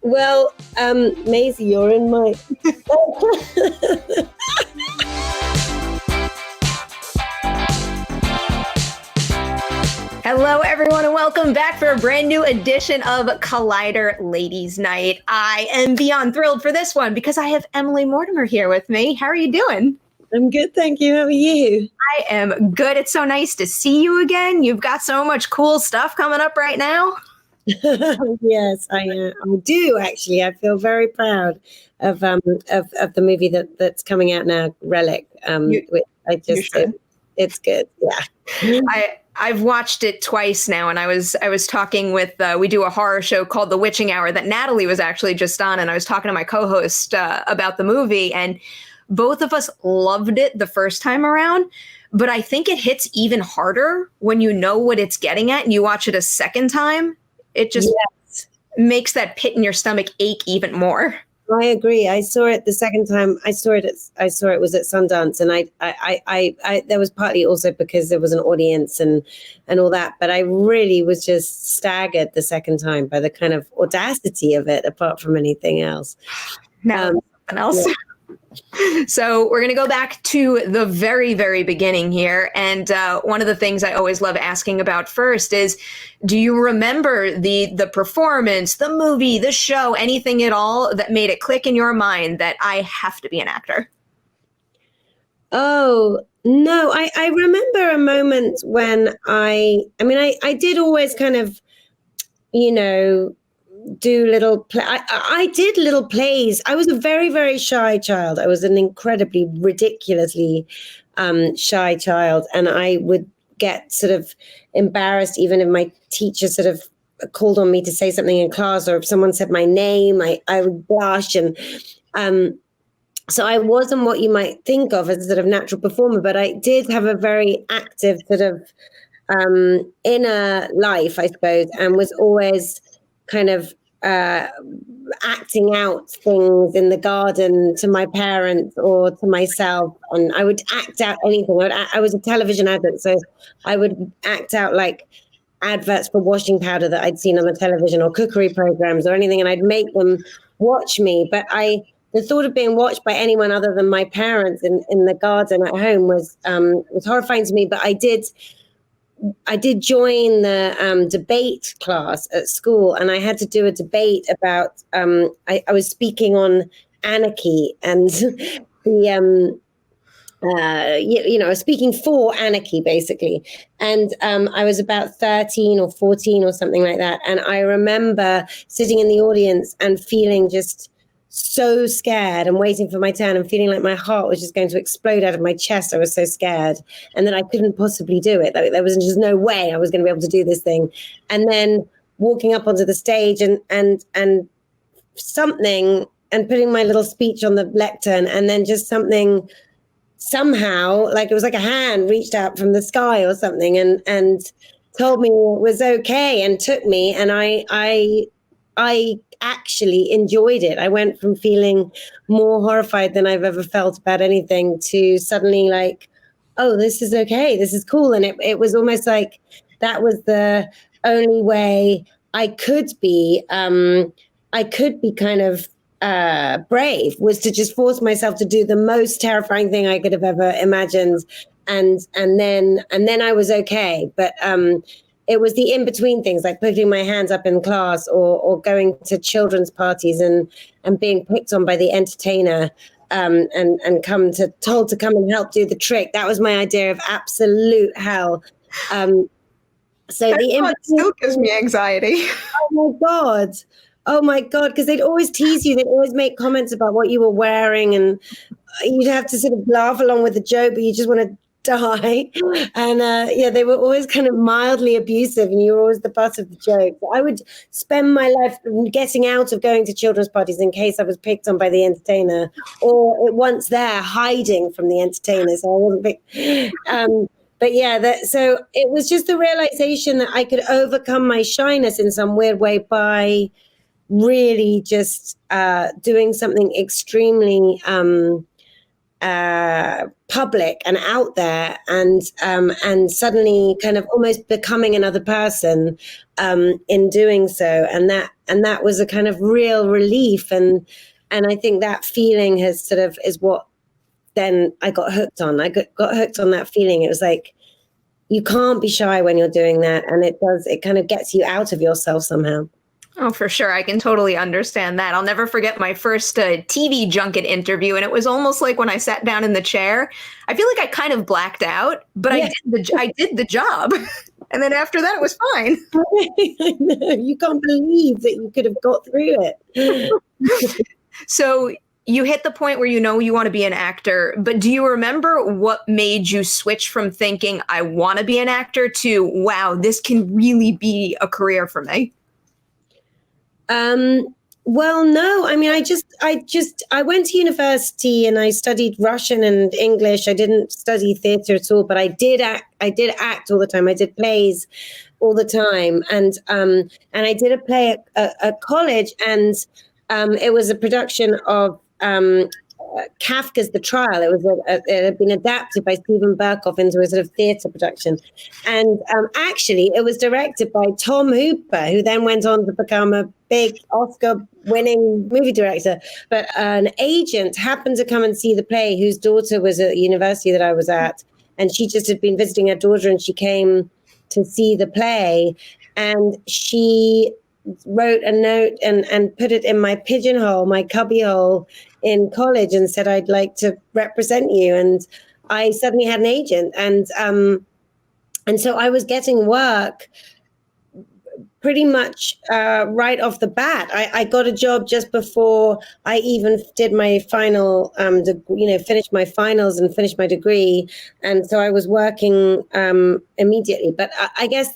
Well, Maisie, you're in my... Hello, everyone, and welcome back for a brand new edition of Collider Ladies Night. I am beyond thrilled for this one because I have Emily Mortimer here with me. How are you doing? I'm good, thank you. How are you? I am good. It's so nice to see you again. You've got so much cool stuff coming up right now. Yes, I do actually. I feel very proud of the movie that's coming out now, Relic. It's good. Yeah. I've watched it twice now, and I was talking with we do a horror show called The Witching Hour that Natalie was actually just on, and I was talking to my co-host about the movie, and both of us loved it the first time around, but I think it hits even harder when you know what it's getting at and you watch it a second time. It just makes that pit in your stomach ache even more. I agree. I saw it the second time. I saw it was at Sundance, and I there was partly also because there was an audience and all that, but I really was just staggered the second time by the kind of audacity of it, apart from anything else. Something else. Yeah. So we're going to go back to the very, very beginning here. And one of the things I always love asking about first is, do you remember the performance, the movie, the show, anything at all that made it click in your mind that I have to be an actor? Oh, no. I remember a moment when I did always kind of, do little I did little plays. I was a very, very shy child. I was an incredibly ridiculously shy child, and I would get sort of embarrassed even if my teacher sort of called on me to say something in class, or if someone said my name, I would blush. And so I wasn't what you might think of as a sort of natural performer, but I did have a very active sort of inner life, I suppose, and was always kind of acting out things in the garden to my parents or to myself. And I would act out anything. I was a television advert, so I would act out like adverts for washing powder that I'd seen on the television, or cookery programs or anything, and I'd make them watch me. But the thought of being watched by anyone other than my parents in the garden at home was horrifying to me. But I did join the debate class at school, and I had to do a debate about, I was speaking on anarchy and the, I was speaking for anarchy, basically. And I was about 13 or 14 or something like that. And I remember sitting in the audience and feeling just so scared and waiting for my turn and feeling like my heart was just going to explode out of my chest. I was so scared, and then I couldn't possibly do it. Like, there was just no way I was going to be able to do this thing. And then walking up onto the stage and something, and putting my little speech on the lectern, and then just something, somehow, like it was like a hand reached out from the sky or something and told me it was okay and took me, and I actually enjoyed it. I went from feeling more horrified than I've ever felt about anything to suddenly like, oh, this is okay, this is cool. And it was almost like that was the only way I could be kind of brave, was to just force myself to do the most terrifying thing I could have ever imagined, and then I was okay. But it was the in-between things, like putting my hands up in class, or going to children's parties and being picked on by the entertainer, and told to come and help do the trick. That was my idea of absolute hell. So the in-between still gives me anxiety. Oh my God, because they'd always tease you. They'd always make comments about what you were wearing, and you'd have to sort of laugh along with the joke, but you just want to die. And they were always kind of mildly abusive, and you were always the butt of the joke. I would spend my life getting out of going to children's parties in case I was picked on by the entertainer, or once there, hiding from the entertainer so I wasn't picked. But yeah, so it was just the realization that I could overcome my shyness in some weird way by really just doing something extremely public and out there, and suddenly kind of almost becoming another person in doing so, and that was a kind of real relief, and I think that feeling has sort of is what then I got hooked on. I got hooked on that feeling. It was like, you can't be shy when you're doing that, and it kind of gets you out of yourself somehow. Oh, for sure. I can totally understand that. I'll never forget my first TV junket interview. And it was almost like when I sat down in the chair, I feel like I kind of blacked out, but I did the job. And then after that, it was fine. I know. You can't believe that you could have got through it. So you hit the point where you know you want to be an actor, but do you remember what made you switch from thinking, I want to be an actor, to, wow, this can really be a career for me? Well, no, I mean, I went to university and I studied Russian and English. I didn't study theater at all, but I did act all the time. I did plays all the time. And I did a play at college, and it was a production of Kafka's The Trial. It had been adapted by Steven Berkoff into a sort of theatre production, and actually it was directed by Tom Hooper, who then went on to become a big Oscar-winning movie director. But an agent happened to come and see the play, whose daughter was at the university that I was at, and she just had been visiting her daughter, and she came to see the play, and she wrote a note and put it in my pigeonhole, my cubbyhole in college, and said, I'd like to represent you. And I suddenly had an agent, and so I was getting work pretty much right off the bat. I got a job just before I even did my final, finished my finals and finished my degree, and so I was working immediately. But I guess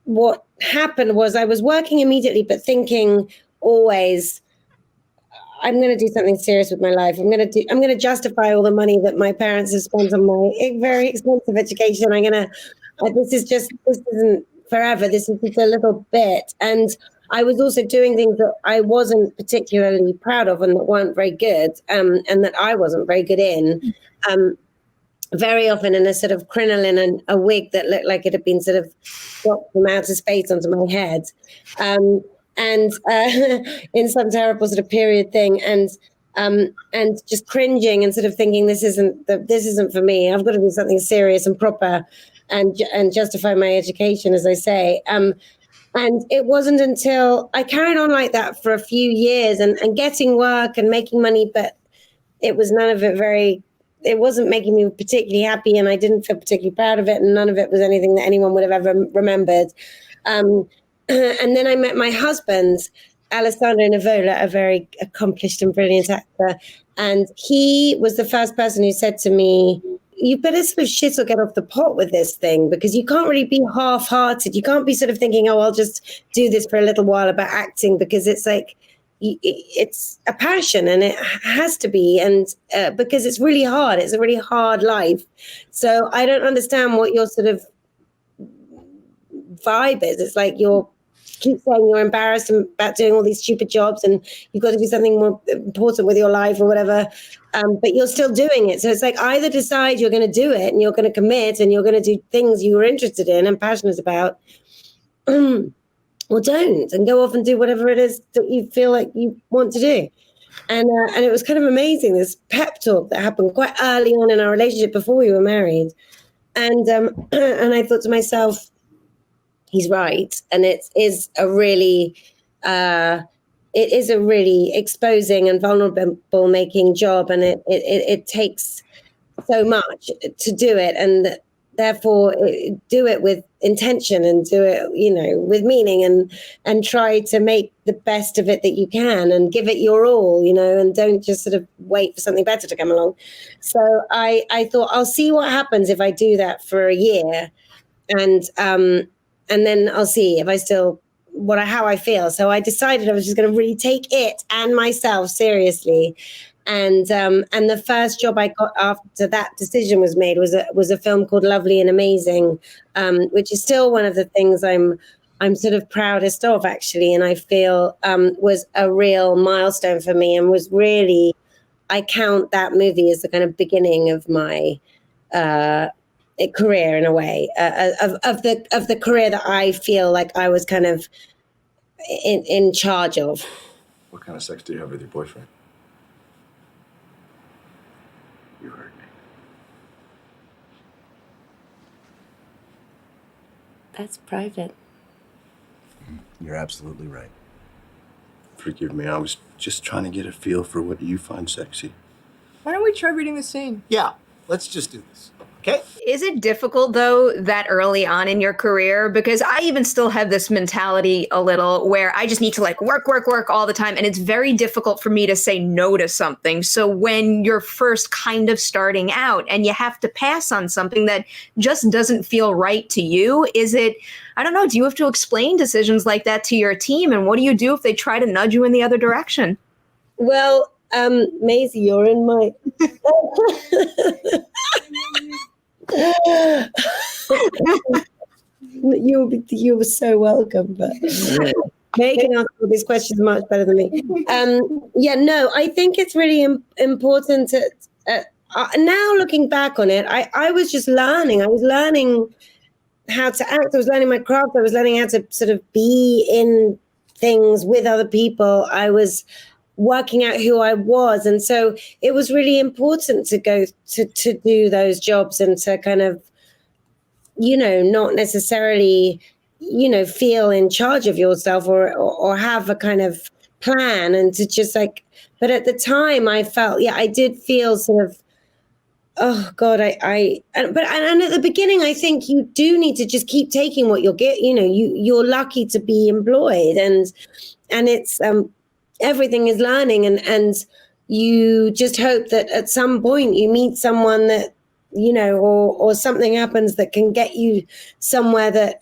what happened was I was working immediately, but thinking always, I'm going to do something serious with my life. I'm going to justify all the money that my parents have spent on my very expensive education. This isn't forever. This is just a little bit. And I was also doing things that I wasn't particularly proud of and that weren't very good, and that I wasn't very good in. Very often in a sort of crinoline and a wig that looked like it had been sort of dropped from outer space onto my head, and in some terrible sort of period thing, and just cringing and sort of thinking, this isn't for me. I've got to do something serious and proper, and justify my education, as I say. And it wasn't until I carried on like that for a few years and getting work and making money, but it was none of it it wasn't making me particularly happy, and I didn't feel particularly proud of it, and none of it was anything that anyone would have ever remembered. And then I met my husband, Alessandro Nivola, a very accomplished and brilliant actor, and he was the first person who said to me, you better sort of shit or get off the pot with this thing, because you can't really be half-hearted. You can't be sort of thinking, oh, I'll just do this for a little while about acting, because it's like, it's a passion, and it has to be, and because it's really hard. It's a really hard life. So I don't understand what your sort of vibe is. It's like you keep saying you're embarrassed about doing all these stupid jobs, and you've got to do something more important with your life or whatever, but you're still doing it. So it's like, either decide you're going to do it and you're going to commit and you're going to do things you were interested in and passionate about, or don't, and go off and do whatever it is that you feel like you want to do. And it was kind of amazing, this pep talk that happened quite early on in our relationship before we were married. And I thought to myself, he's right. And it is a really exposing and vulnerable making job. And it takes so much to do it. And therefore do it with intention, and do it, with meaning, and try to make the best of it that you can, and give it your all, and don't just sort of wait for something better to come along. So I thought, I'll see what happens if I do that for a year, and then I'll see if I still how I feel. So I decided I was just going to really take it and myself seriously. And the first job I got after that decision was made was a film called Lovely and Amazing, which is still one of the things I'm sort of proudest of, actually, and I feel was a real milestone for me, and was really I count that movie as the kind of beginning of my career in a way, of the career that I feel like I was kind of in charge of. What kind of sex do you have with your boyfriend? You heard me. That's private. You're absolutely right. Forgive me, I was just trying to get a feel for what you find sexy. Why don't we try reading the scene? Yeah, let's just do this, okay? Is it difficult, though, that early on in your career? Because I even still have this mentality a little where I just need to like work all the time. And it's very difficult for me to say no to something. So when you're first kind of starting out and you have to pass on something that just doesn't feel right to you, is it, I don't know, do you have to explain decisions like that to your team? And what do you do if they try to nudge you in the other direction? Well, Maisie, you're in my... you were so welcome, but Megan asked all these questions much better than me. I think it's really important to now looking back on it, I was just learning. I was learning how to act. I was learning my craft. I was learning how to sort of be in things with other people. I was working out who I was. And so it was really important to go to do those jobs and to kind of, not necessarily, feel in charge of yourself or have a kind of plan and to just like, but at the time I felt, I did feel sort of, oh God, and at the beginning, I think you do need to just keep taking what you'll get, you're lucky to be employed and it's, everything is learning and you just hope that at some point you meet someone that, or something happens that can get you somewhere that,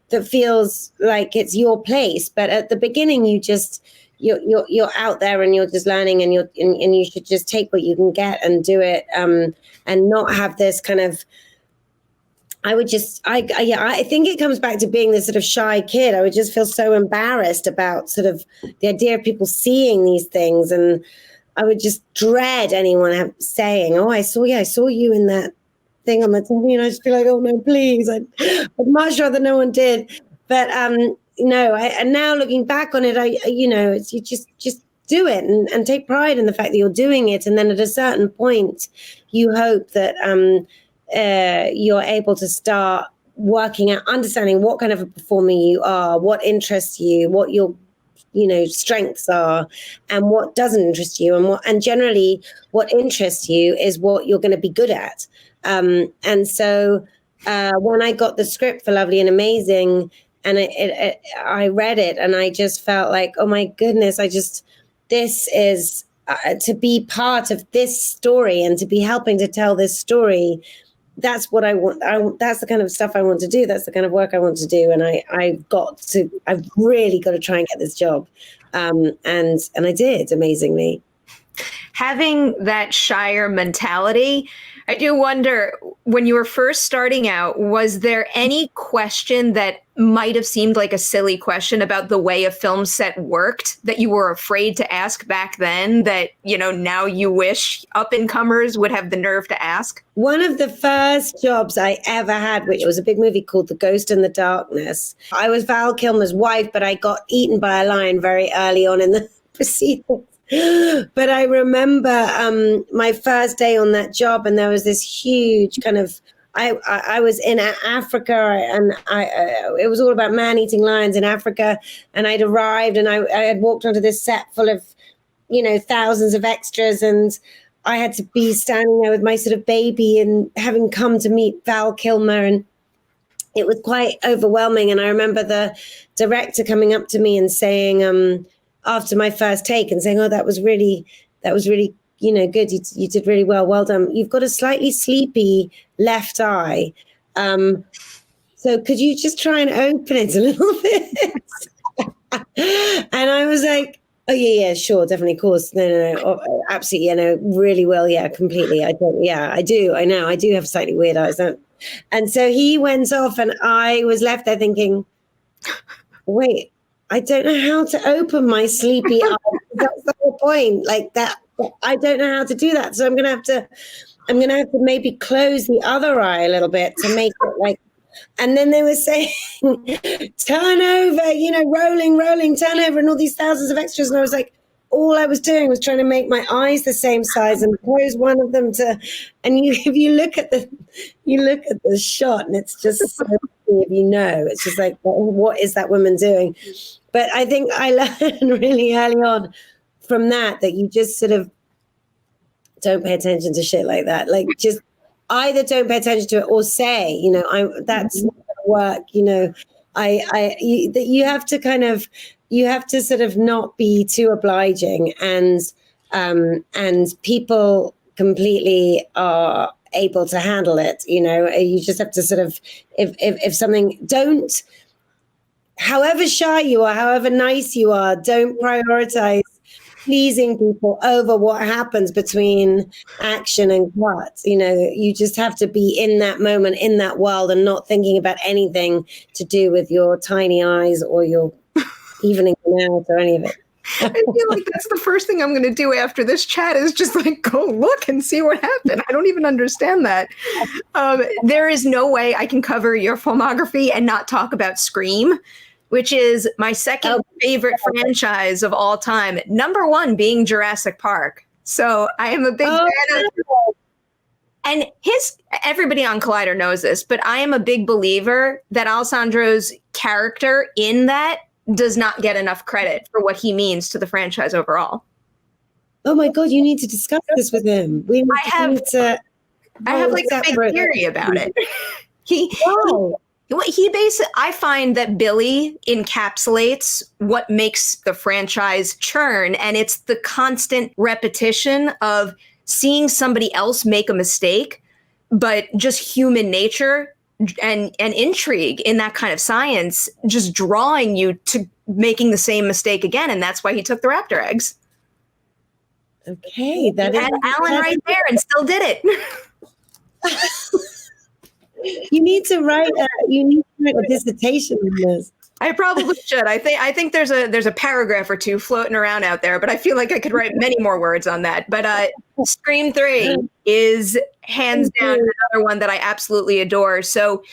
that feels like it's your place. But at the beginning, you're out there and you're just learning and you should just take what you can get and do it, and not have this kind of, I think it comes back to being this sort of shy kid. I would just feel so embarrassed about sort of the idea of people seeing these things. And I would just dread anyone saying, oh, I saw you in that thing on the TV. And I just feel like, oh no, please. I'd much rather no one did. But no, and now looking back on it, it's, you just do it and take pride in the fact that you're doing it. And then at a certain point, you hope that, you're able to start working out, understanding what kind of a performer you are, what interests you, what your strengths are, and what doesn't interest you, and generally what interests you is what you're going to be good at. And so when I got the script for Lovely and Amazing, and I read it, and I just felt like, oh my goodness, this is to be part of this story and to be helping to tell this story. That's what I want. That's the kind of stuff I want to do. That's the kind of work I want to do. And I've really got to try and get this job. And I did, amazingly. Having that shyer mentality, I do wonder, when you were first starting out, was there any question that might have seemed like a silly question about the way a film set worked that you were afraid to ask back then that, now you wish up-and-comers would have the nerve to ask? One of the first jobs I ever had, which was a big movie called The Ghost in the Darkness. I was Val Kilmer's wife, but I got eaten by a lion very early on in the proceedings. But I remember my first day on that job, and there was this huge kind of, I was in Africa, and it was all about man-eating lions in Africa, and I'd arrived, and I had walked onto this set full of, thousands of extras, and I had to be standing there with my sort of baby and having come to meet Val Kilmer, and it was quite overwhelming. And I remember the director coming up to me and saying, after my first take, and saying, oh, that was really, good. You did really well. Well done. You've got a slightly sleepy left eye. So could you just try and open it a little bit? And I was like, oh yeah, sure. Definitely. Of course. No. Oh, absolutely. Yeah, no, really will. Yeah, completely. I do. I know. I do have slightly weird eyes. And so he went off, and I was left there thinking, wait, I don't know how to open my sleepy eye. That's the whole point. Like that, but I don't know how to do that. So I'm gonna have to maybe close the other eye a little bit to make it like. And then they were saying, turn over, rolling, turn over, and all these thousands of extras. And I was like, all I was doing was trying to make my eyes the same size and close one of them to. And if you look at the shot, and it's just so it's just like, what is that woman doing? But I think I learned really early on from that you just sort of don't pay attention to shit like that. Like, just either don't pay attention to it or say, that's not gonna work. You have to sort of not be too obliging, and people completely are able to handle it. You just have to sort of, if something, don't, however shy you are, however nice you are, don't prioritize pleasing people over what happens between action and cut. You just have to be in that moment, in that world, and not thinking about anything to do with your tiny eyes or your evening out or any of it. I feel like that's the first thing I'm going to do after this chat is just like go look and see what happened. I don't even understand that. There is no way I can cover your filmography and not talk about Scream, which is my second favorite franchise of all time. Number one being Jurassic Park. So I am a big fan of. And everybody on Collider knows this, but I am a big believer that Alessandro's character in that does not get enough credit for what he means to the franchise overall. Oh my God, you need to discuss this with him. I have like a big theory about it. I find that Billy encapsulates what makes the franchise churn, and it's the constant repetition of seeing somebody else make a mistake, but just human nature and intrigue in that kind of science just drawing you to making the same mistake again. And that's why he took the raptor eggs. Okay. That is Alan right there and still did it. You need to write a dissertation on this. I probably should. I think there's a paragraph or two floating around out there, but I feel like I could write many more words on that. But Scream 3 is hands down another one that I absolutely adore. So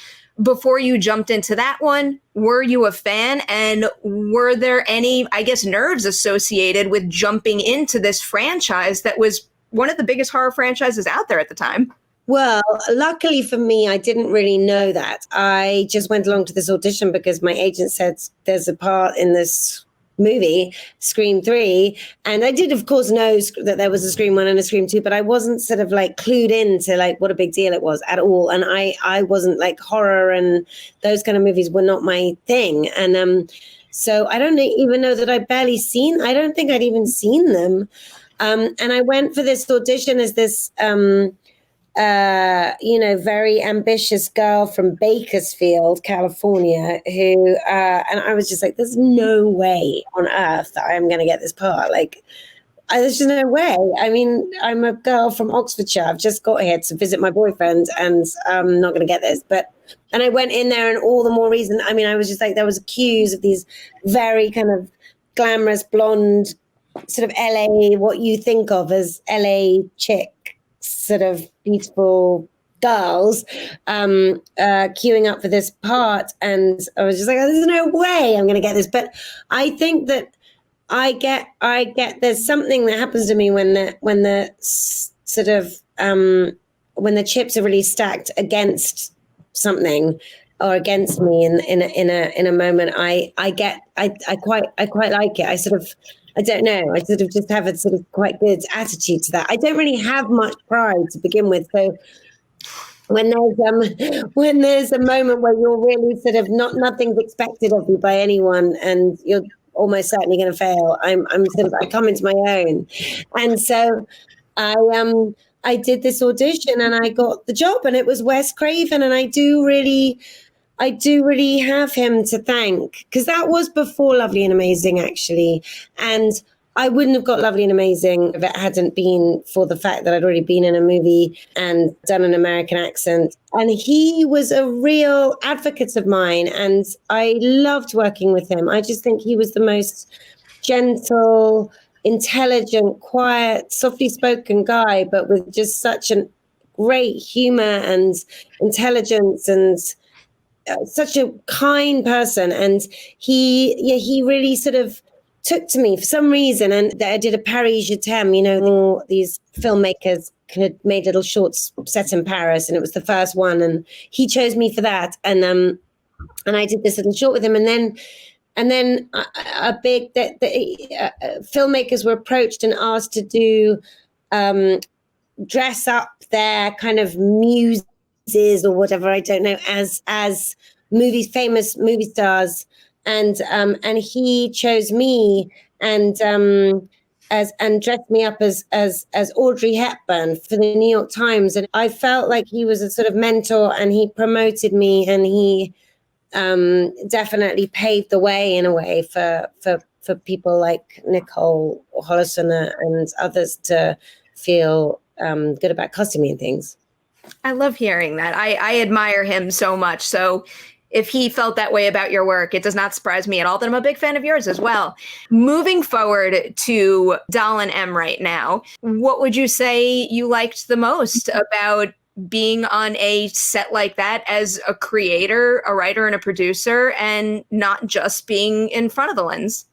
before you jumped into that one, were you a fan? And were there any, I guess, nerves associated with jumping into this franchise that was one of the biggest horror franchises out there at the time? Well, luckily for me, I didn't really know that. I just went along to this audition because my agent said there's a part in this movie, Scream 3. And I did, of course, know that there was a Scream 1 and a Scream 2, but I wasn't sort of like clued into like what a big deal it was at all. And I wasn't like horror, and those kind of movies were not my thing. And so I don't even know that I don't think I'd even seen them. And I went for this audition as this... very ambitious girl from Bakersfield, California, who, and I was just like, there's no way on earth that I'm going to get this part. Like, there's just no way. I mean, I'm a girl from Oxfordshire. I've just got here to visit my boyfriend, and I'm not going to get this. And I went in there, and all the more reason. I mean, I was just like, there was cues of these very kind of glamorous blonde, sort of LA, what you think of as LA chick, sort of beautiful girls queuing up for this part, and I was just like, oh, there's no way I'm going to get this. But I think that I get there's something that happens to me when the sort of when the chips are really stacked against something or against me in a moment. I quite like it. I don't know. I sort of just have a sort of quite good attitude to that. I don't really have much pride to begin with. So when there's a moment where you're really sort of nothing's expected of you by anyone, and you're almost certainly going to fail, I come into my own. And so I did this audition and I got the job, and it was Wes Craven, and I do really have him to thank, because that was before Lovely and Amazing, actually. And I wouldn't have got Lovely and Amazing if it hadn't been for the fact that I'd already been in a movie and done an American accent. And he was a real advocate of mine, and I loved working with him. I just think he was the most gentle, intelligent, quiet, softly spoken guy, but with just such a great humor and intelligence and such a kind person. And he really sort of took to me for some reason. And I did a Paris Je t'aime, these filmmakers had made little shorts set in Paris, and it was the first one, and he chose me for that. And I did this little short with him, and then filmmakers were approached and asked to do dress up their kind of muses or whatever, I don't know, as famous movie stars, and he chose me and dressed me up as Audrey Hepburn for the New York Times, and I felt like he was a sort of mentor, and he promoted me, and he definitely paved the way in a way for people like Nicole Hollison and others to feel good about costuming and things. I love hearing that. I admire him so much. So if he felt that way about your work, it does not surprise me at all that I'm a big fan of yours as well. Moving forward to Dahlen M right now, what would you say you liked the most about being on a set like that as a creator, a writer, and a producer, and not just being in front of the lens?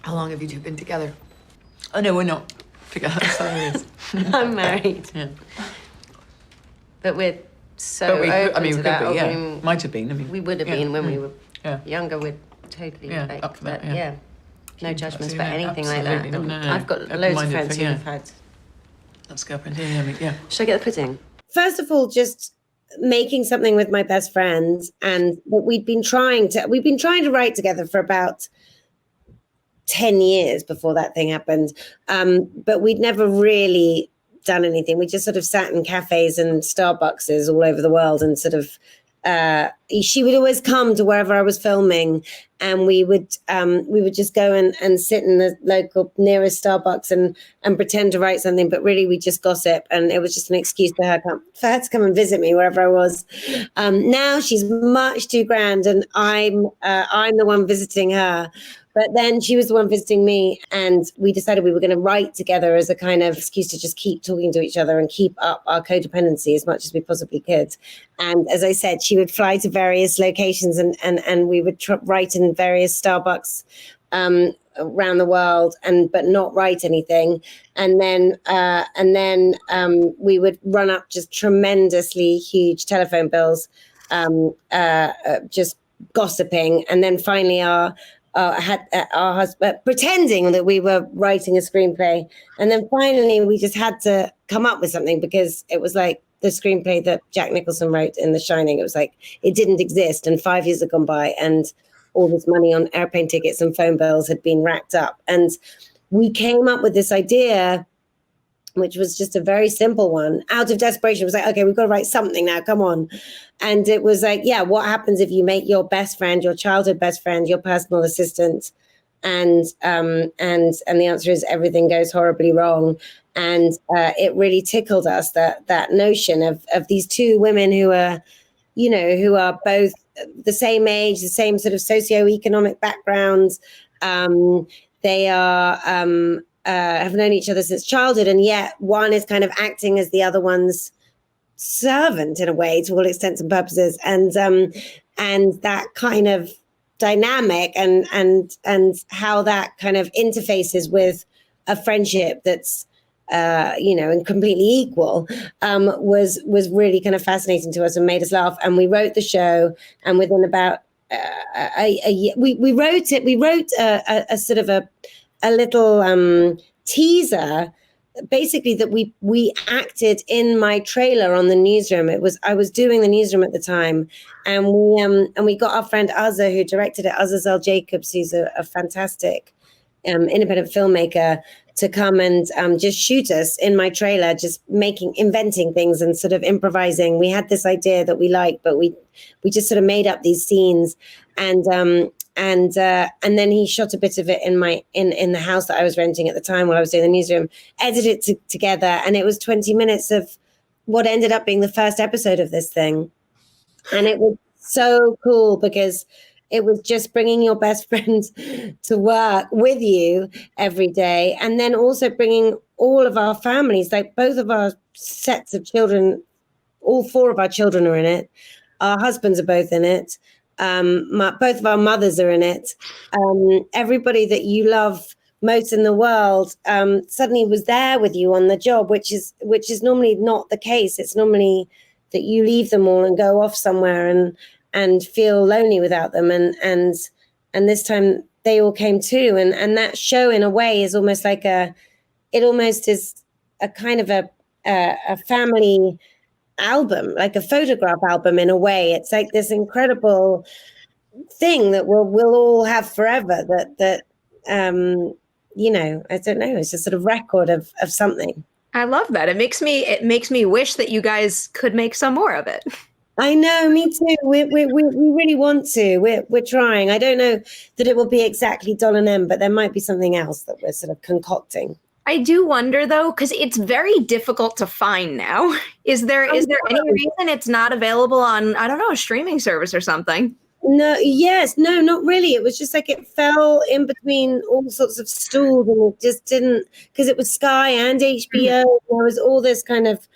How long have you two been together? Oh, no, we're not together. Sorry. I'm married. Yeah. But we're so But we, open I mean, to we that. could be, I yeah. mean, Might have been. I mean, we would have been when we were yeah. younger. We're totally like, up for that, but yeah. no judgments Yeah, about anything like that. absolutely not, And no. I've got loads of Open-minded friends for- who yeah. have had. Let's go up and yeah. Should I get the pudding? First of all, just making something with my best friends, and what we've been trying to write together for about 10 years before that thing happened, but we'd never really done anything. We just sort of sat in cafes and Starbuckses all over the world, and sort of she would always come to wherever I was filming, and we would just go and sit in the local nearest Starbucks and pretend to write something, but really we just gossip, and it was just an excuse for her to come and visit me wherever I was. Now she's much too grand, and I'm the one visiting her. But then she was the one visiting me, and we decided we were going to write together as a kind of excuse to just keep talking to each other and keep up our codependency as much as we possibly could. And as I said, she would fly to various locations, and we would write in various Starbucks around the world, but not write anything. And then we would run up just tremendously huge telephone bills, just gossiping, and then finally had our husband pretending that we were writing a screenplay, and then finally we just had to come up with something, because it was like the screenplay that Jack Nicholson wrote in The Shining. It was like it didn't exist, and 5 years had gone by, and all this money on airplane tickets and phone bills had been racked up, and we came up with this idea, which was just a very simple one. Out of desperation, it was like, okay, we've got to write something now, come on. And it was like, yeah, what happens if you make your best friend, your childhood best friend, your personal assistant? And the answer is everything goes horribly wrong. And it really tickled us, that notion of these two women who are both the same age, the same sort of socioeconomic backgrounds. They are have known each other since childhood, and yet one is kind of acting as the other one's servant in a way, to all intents and purposes, and that kind of dynamic and how that kind of interfaces with a friendship that's and completely equul, was really kind of fascinating to us and made us laugh. And we wrote the show, and within about a year, we wrote it. We wrote a sort of a little teaser, basically, that we acted in my trailer on the newsroom. I was doing the newsroom at the time, and we got our friend Azza, who directed it, Azazel Jacobs, who's a fantastic independent filmmaker, to come and just shoot us in my trailer, just inventing things and sort of improvising. We had this idea that we liked, but we just sort of made up these scenes, and then he shot a bit of it in the house that I was renting at the time while I was doing the newsroom, edited it together, and it was 20 minutes of what ended up being the first episode of this thing. And it was so cool, because it was just bringing your best friend to work with you every day. And then also bringing all of our families, like both of our sets of children, all 4 of our children are in it. Our husbands are both in it. Both of our mothers are in it. Everybody that you love most in the world suddenly was there with you on the job, which is normally not the case. It's normally that you leave them all and go off somewhere and feel lonely without them. And this time they all came too. And that show in a way is almost like it almost is a kind of a family album, like a photograph album in a way. It's like this incredible thing that we'll all have forever, that you know, I don't know, it's a sort of record of something. I love that. It makes me wish that you guys could make some more of it. I know, me too. We really want to. We're trying. I don't know that it will be exactly Dahlen M, but there might be something else that we're sort of concocting. I do wonder though, because it's very difficult to find now. Is there any reason it's not available on, I don't know, a streaming service or something? No, not really. It was just like it fell in between all sorts of stools, and it just didn't, because it was Sky and HBO. There was all this kind of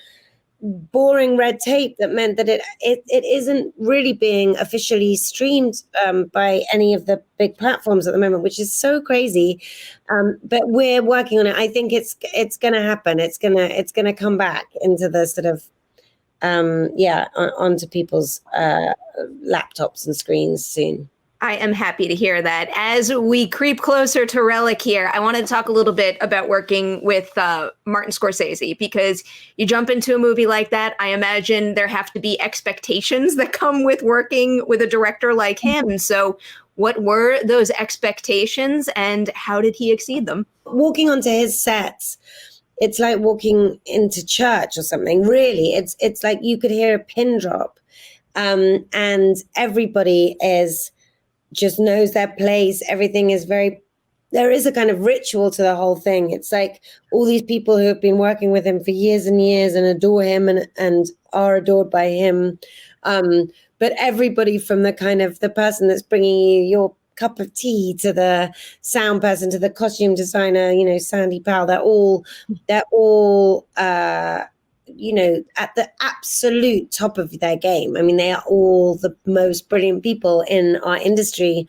boring red tape that meant that it isn't really being officially streamed by any of the big platforms at the moment, which is so crazy. But we're working on it. I think it's going to happen. It's going to come back into the sort of onto people's laptops and screens soon. I am happy to hear that. As we creep closer to Relic here, I want to talk a little bit about working with Martin Scorsese, because you jump into a movie like that, I imagine there have to be expectations that come with working with a director like him. So what were those expectations and how did he exceed them? Walking onto his sets, it's like walking into church or something, really. It's like you could hear a pin drop, and everybody just knows their place. Everything is there is a kind of ritual to the whole thing. It's like all these people who have been working with him for years and years and adore him and are adored by him. But everybody from the kind of the person that's bringing you your cup of tea to the sound person, to the costume designer, you know, Sandy Powell, they're all you know, at the absolute top of their game. I mean, they are all the most brilliant people in our industry.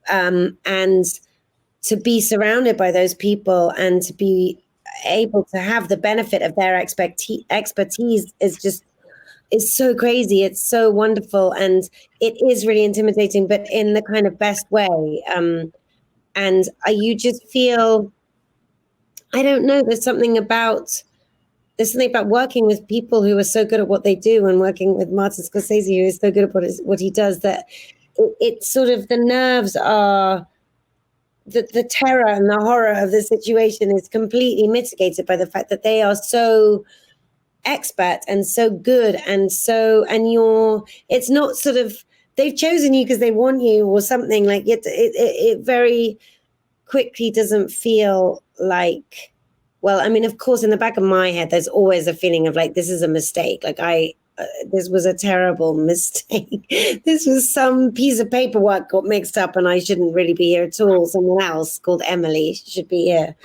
And to be surrounded by those people and to be able to have the benefit of their expertise is so crazy. It's so wonderful. And it is really intimidating, but in the kind of best way. And you just feel, I don't know, there's something about working with people who are so good at what they do, and working with Martin Scorsese, who is so good at what he does, that it's sort of, the nerves are, the terror and the horror of the situation is completely mitigated by the fact that they are so expert and so good it's not sort of, they've chosen you because they want you or something. Like it very quickly doesn't feel like, well, I mean, of course, in the back of my head, there's always a feeling of like, this is a mistake. Like this was a terrible mistake. This was some piece of paperwork got mixed up and I shouldn't really be here at all. Someone else called Emily should be here.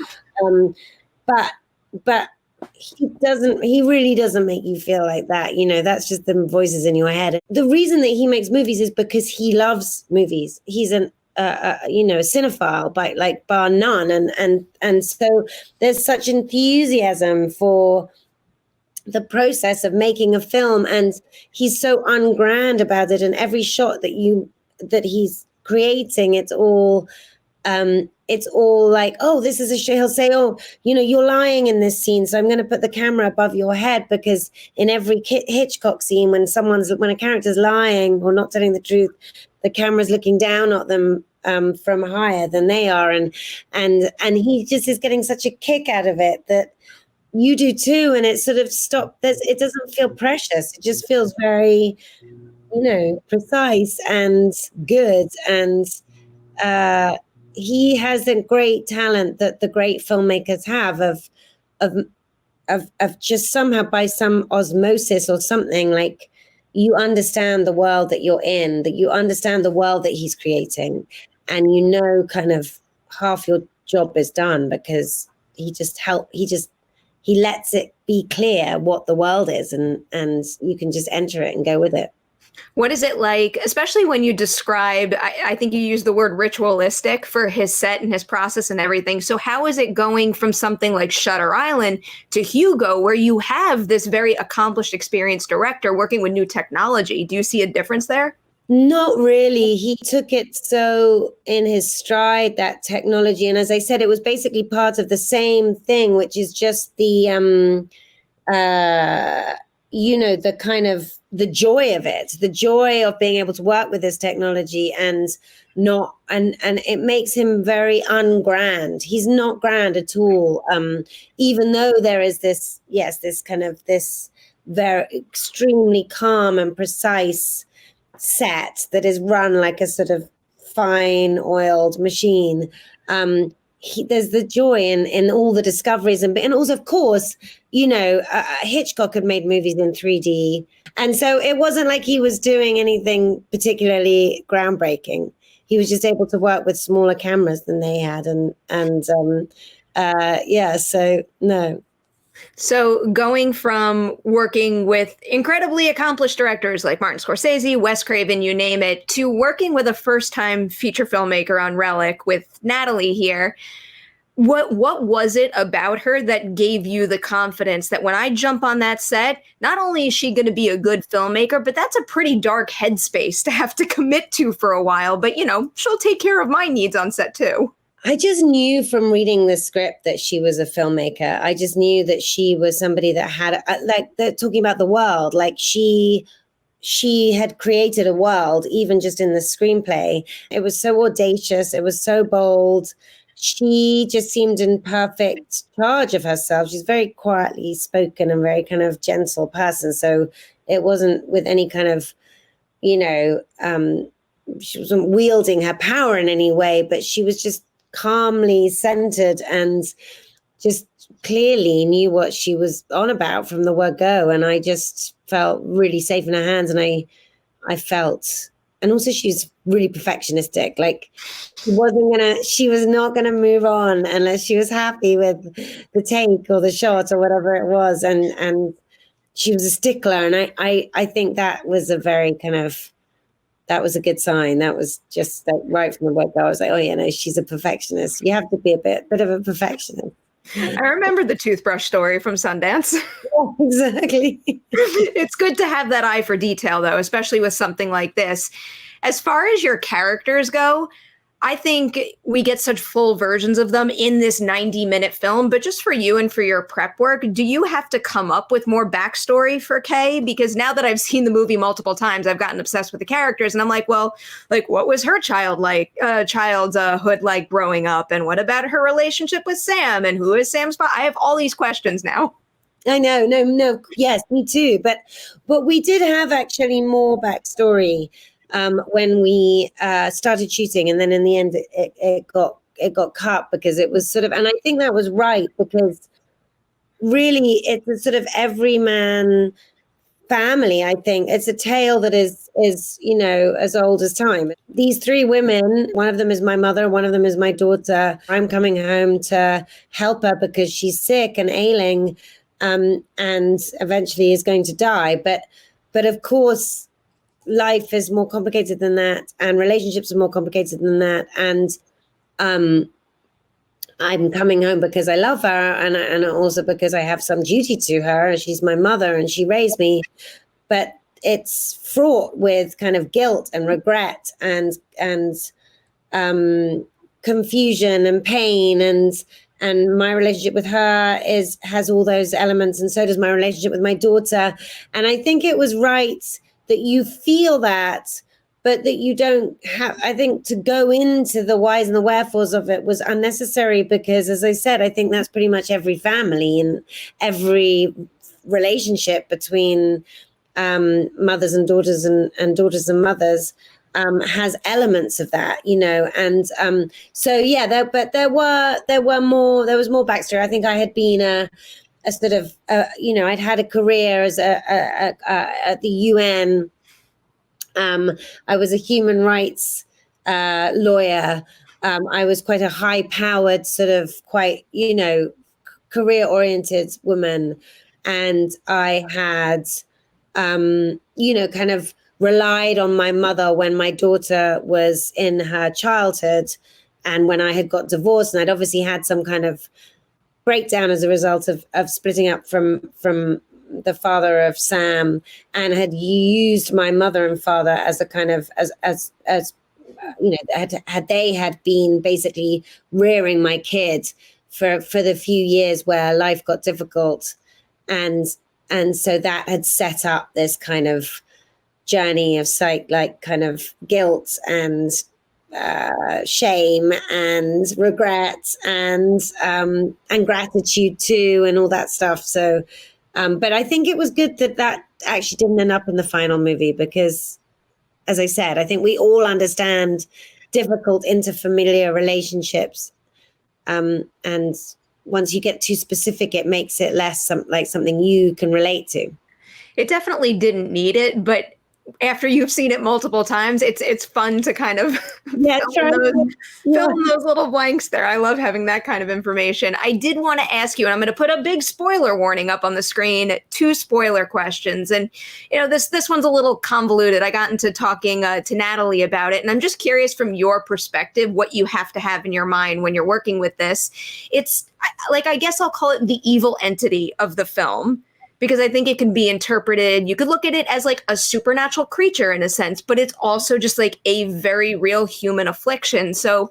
But he really doesn't make you feel like that. You know, that's just the voices in your head. The reason that he makes movies is because he loves movies. He's a cinephile by like bar none, and so there's such enthusiasm for the process of making a film, and he's so ungrand about it. And every shot that he's creating, it's all like, oh, this is a show. He'll say, oh, you know, you're lying in this scene, so I'm going to put the camera above your head, because in every Hitchcock scene, when a character's lying or not telling the truth, the camera's looking down at them from higher than they are, and he just is getting such a kick out of it that you do too. And it sort of it doesn't feel precious. It just feels very, you know, precise and good. And he has a great talent that the great filmmakers have of just somehow, by some osmosis or something, like you understand the world that you're in, that you understand the world that he's creating, and you know kind of half your job is done because he lets it be clear what the world is, and you can just enter it and go with it. What is it like, especially when you described, I think you used the word ritualistic for his set and his process and everything. So how is it going from something like Shutter Island to Hugo, where you have this very accomplished, experienced director working with new technology? Do you see a difference there? Not really. He took it so in his stride, that technology. And as I said, it was basically part of the same thing, which is just the, the kind of the joy of it, the joy of being able to work with this technology and it makes him very ungrand. He's not grand at all. Even though there is this very extremely calm and precise set that is run like a sort of fine oiled machine. There's the joy in all the discoveries and also, of course, Hitchcock had made movies in 3D, and so it wasn't like he was doing anything particularly groundbreaking. He was just able to work with smaller cameras than they had, so no. So going from working with incredibly accomplished directors like Martin Scorsese, Wes Craven, you name it, to working with a first-time feature filmmaker on Relic with Natalie here, what was it about her that gave you the confidence that when I jump on that set, not only is she going to be a good filmmaker, but that's a pretty dark headspace to have to commit to for a while, but she'll take care of my needs on set too. I just knew from reading the script that she was a filmmaker. I just knew that she was somebody that had, they're talking about the world, like she had created a world, even just in the screenplay. It was so audacious. It was so bold. She just seemed in perfect charge of herself. She's very quietly spoken and very kind of gentle person. So it wasn't with any kind of, she wasn't wielding her power in any way, but she was just calmly centered and just clearly knew what she was on about from the word go. And I just felt really safe in her hands. And I felt, and also she's really perfectionistic. Like she was not gonna move on unless she was happy with the take or the shot or whatever it was. And she was a stickler. And I think that was a very kind of, that was a good sign. That was just right from the word go. I was like, oh yeah, no, she's a perfectionist. You have to be a bit of a perfectionist. I remember the toothbrush story from Sundance. Yeah, exactly. It's good to have that eye for detail, though, especially with something like this. As far as your characters go, I think we get such full versions of them in this 90-minute film, but just for you and for your prep work, do you have to come up with more backstory for Kay? Because now that I've seen the movie multiple times, I've gotten obsessed with the characters, and I'm like, well, like, what was her childhood like growing up? And what about her relationship with Sam? And who is Sam's father? I have all these questions now. I know, no, yes, me too. But we did have actually more backstory when we started shooting, and then in the end it got cut because it was sort of, and I think that was right, because really it's a sort of everyman family. I think it's a tale that is as old as time. These three women, one of them is my mother, one of them is my daughter. I'm coming home to help her because she's sick and ailing, and eventually is going to die. But of course, life is more complicated than that, and relationships are more complicated than that. And I'm coming home because I love her, and also because I have some duty to her. She's my mother and she raised me, but it's fraught with kind of guilt and regret and confusion and pain, and my relationship with her has all those elements, and so does my relationship with my daughter. And I think it was right that you feel that, but that you don't have, I think to go into the whys and the wherefores of it was unnecessary, because as I said, I think that's pretty much every family and every relationship between mothers and daughters and daughters and mothers has elements of that, and so yeah, there was more backstory. I think I had been sort of, I'd had a career as at the UN. I was a human rights lawyer. I was quite a high-powered, sort of quite, career-oriented woman. And I had, kind of relied on my mother when my daughter was in her childhood and when I had got divorced. And I'd obviously had some kind of breakdown as a result of splitting up from the father of Sam, and had used my mother and father as a kind of as had they had been basically rearing my kid for the few years where life got difficult, and so that had set up this kind of journey of kind of guilt and shame and regret and gratitude too, and all that stuff. So, but I think it was good that actually didn't end up in the final movie, because, as I said, I think we all understand difficult interfamiliar relationships, and once you get too specific, it makes it less like something you can relate to. It definitely didn't need it, but after you've seen it multiple times, it's fun to kind of fill in those little blanks there. I love having that kind of information. I did want to ask you, and I'm going to put a big spoiler warning up on the screen, 2 spoiler questions. And, this one's a little convoluted. I got into talking to Natalie about it, and I'm just curious from your perspective what you have to have in your mind when you're working with this. It's I guess I'll call it the evil entity of the film, because I think it can be interpreted. You could look at it as like a supernatural creature in a sense, but it's also just like a very real human affliction. So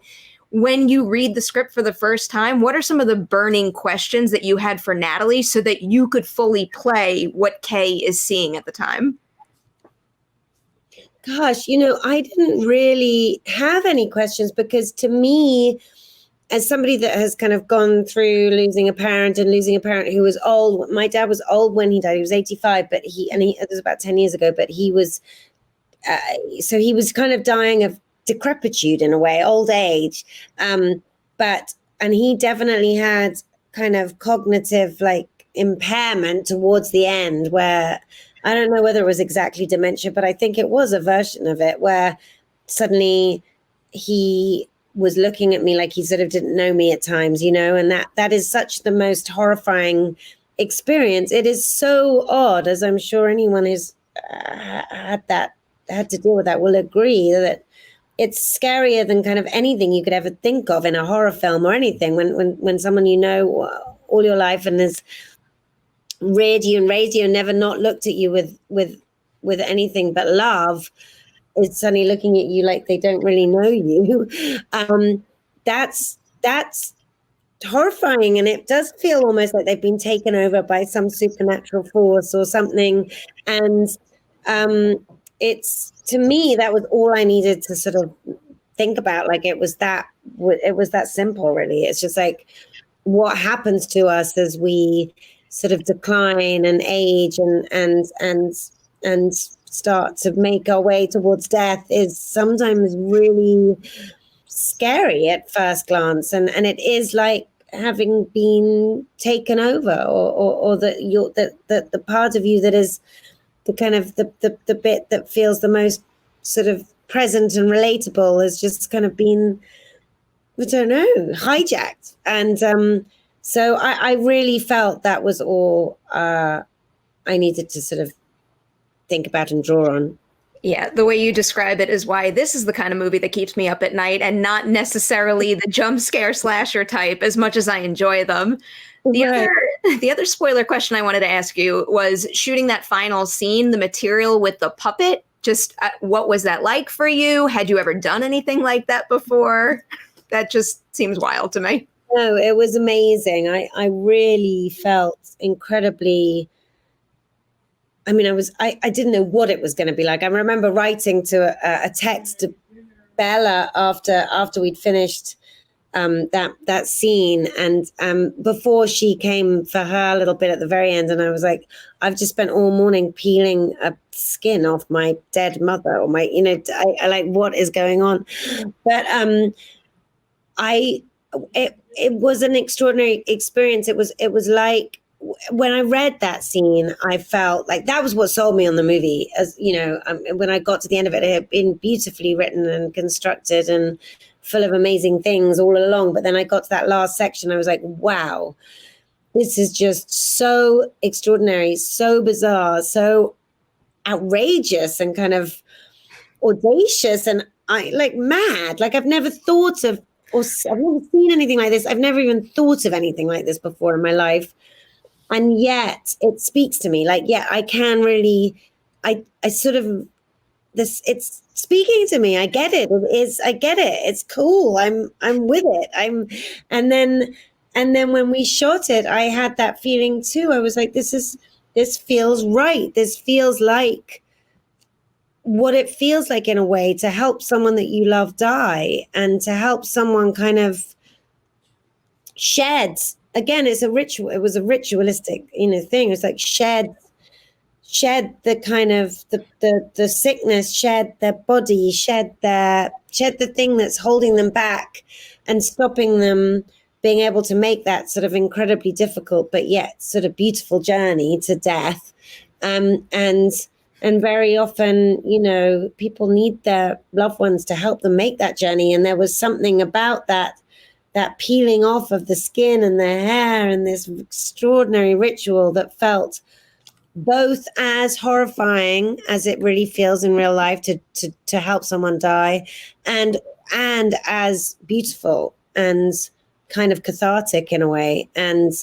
when you read the script for the first time, what are some of the burning questions that you had for Natalie so that you could fully play what Kay is seeing at the time? Gosh, I didn't really have any questions, because to me, as somebody that has kind of gone through losing a parent who was old, my dad was old when he died. He was 85, but it was about 10 years ago, but he was, so he was kind of dying of decrepitude in a way, old age. And he definitely had kind of cognitive impairment towards the end, where I don't know whether it was exactly dementia, but I think it was a version of it where suddenly he was looking at me like he sort of didn't know me at times, and that is such the most horrifying experience. It is so odd, as I'm sure anyone who's had to deal with that will agree, that it's scarier than kind of anything you could ever think of in a horror film or anything. When someone all your life and has reared you and raised you and never not looked at you with anything but love, is suddenly looking at you like they don't really know you. That's horrifying, and it does feel almost like they've been taken over by some supernatural force or something. And it's, to me, that was all I needed to sort of think about. It was that simple, really. It's just like what happens to us as we sort of decline and age and start to make our way towards death is sometimes really scary at first glance, and it is like having been taken over, or the part of you that is the kind of the bit that feels the most sort of present and relatable has just kind of been, I don't know, hijacked. And so I really felt that was all I needed to sort of think about and draw on. Yeah, the way you describe it is why this is the kind of movie that keeps me up at night, and not necessarily the jump scare slasher type, as much as I enjoy them. The other spoiler question I wanted to ask you was, shooting that final scene, the material with the puppet, just what was that like for you? Had you ever done anything like that before? That just seems wild to me. No, it was amazing. I really felt incredibly, I didn't know what it was going to be like. I remember writing to a text to Bella after we'd finished that scene, and before she came for her little bit at the very end, and I was like, I've just spent all morning peeling a skin off my dead mother, or my, I like, what is going on? But it was an extraordinary experience. It was like when I read that scene, I felt like that was what sold me on the movie. As you know, when I got to the end of it, it had been beautifully written and constructed and full of amazing things all along. But then I got to that last section, I was like, wow, this is just so extraordinary, so bizarre, so outrageous and kind of audacious, and I like mad. Like I've never thought of, or I've never seen anything like this. I've never even thought of anything like this before in my life. And yet it speaks to me. Like, yeah, I can really, I sort of, this, it's speaking to me. I get it. I get it. It's cool. I'm with it. And then when we shot it, I had that feeling too. I was like, this feels right. This feels like what it feels like in a way, to help someone that you love die, and to help someone kind of shed. Again, it's a ritual. It was a ritualistic, thing. It's like shed the kind of the sickness, shed their body, shed the thing that's holding them back and stopping them being able to make that sort of incredibly difficult but yet sort of beautiful journey to death. And very often, people need their loved ones to help them make that journey. And there was something about that peeling off of the skin and the hair and this extraordinary ritual that felt both as horrifying as it really feels in real life to help someone die, and as beautiful and kind of cathartic in a way. And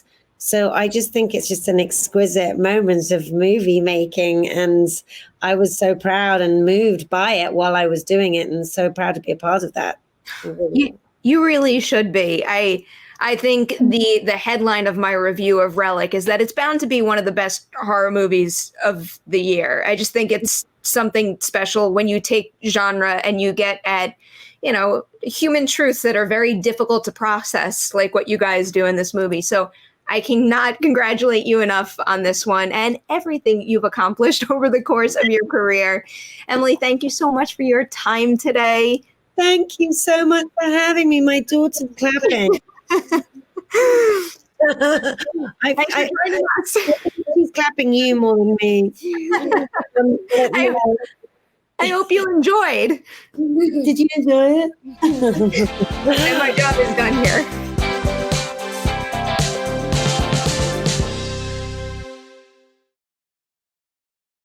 so I just think it's just an exquisite moment of movie making, and I was so proud and moved by it while I was doing it, and so proud to be a part of that. You really should be. I think the headline of my review of Relic is that it's bound to be one of the best horror movies of the year. I just think it's something special when you take genre and you get at, human truths that are very difficult to process, like what you guys do in this movie. So I cannot congratulate you enough on this one and everything you've accomplished over the course of your career. Emily, thank you so much for your time today. Thank you so much for having me. My daughter's clapping. She's clapping you more than me. I hope you enjoyed. Did you enjoy it? And my job is done here.